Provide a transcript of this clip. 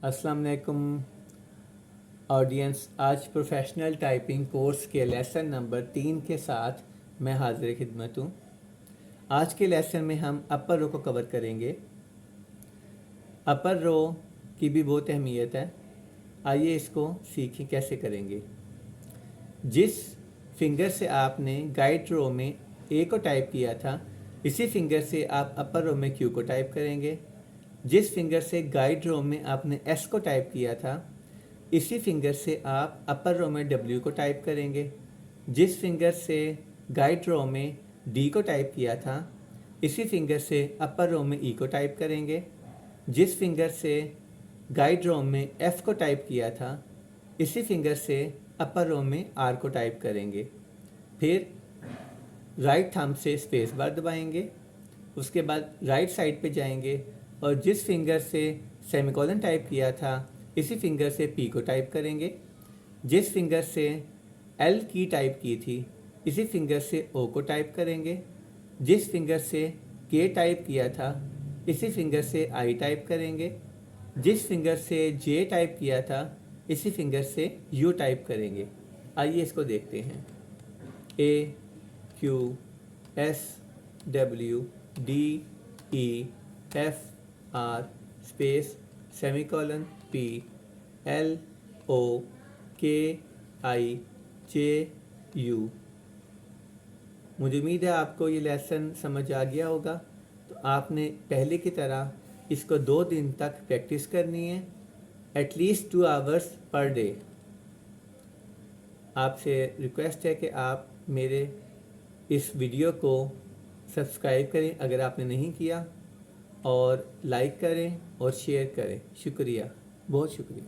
अस्सलाम वालेकुम ऑडियंस। आज प्रोफेशनल टाइपिंग कोर्स के लेसन नंबर 3 के साथ मैं हाजिर खिदमत हूँ। आज के लेसन में हम अपर रो को कवर करेंगे। अपर रो की भी बहुत अहमियत है। आइए इसको सीखें कैसे करेंगे। जिस फिंगर से आपने गाइड रो में ए को टाइप किया था, इसी फिंगर से आप अपर रो में क्यू को टाइप करेंगे। जिस फिंगर से गाइड रो में आपने एस को टाइप किया था, इसी फिंगर से आप अपर रो में डब्ल्यू को टाइप करेंगे। जिस फिंगर से गाइड रो में डी को टाइप किया था, इसी फिंगर से अपर रो में ई को टाइप करेंगे। जिस फिंगर से गाइड रो में एफ को टाइप किया था, इसी फिंगर से अपर रो में आर को टाइप करेंगे। फिर राइट थंब से स्पेस बार दबाएंगे। उसके बाद राइट साइड पे जाएंगे और जिस फिंगर से सेमीकोलन टाइप किया था, इसी फिंगर से पी को टाइप करेंगे। जिस फिंगर से एल की टाइप की थी, इसी फिंगर से ओ को टाइप करेंगे। जिस फिंगर से के टाइप किया था, इसी फिंगर से आई टाइप करेंगे। जिस फिंगर से जे टाइप किया था, इसी फिंगर से यू टाइप करेंगे। आइए इसको देखते हैं। A Q S W D E F R space semicolon P L O K I J you. मुझे उम्मीद है आपको ये लेसन समझ आ गया होगा। तो आपने पहले की तरह इसको 2 दिन तक प्रैक्टिस करनी है, एटलीस्ट 2 आवर्स पर डे। आपसे रिक्वेस्ट है कि आप मेरे इस वीडियो को सब्सक्राइब करें अगर आपने नहीं किया, और लाइक करें और शेयर करें। शुक्रिया, बहुत शुक्रिया।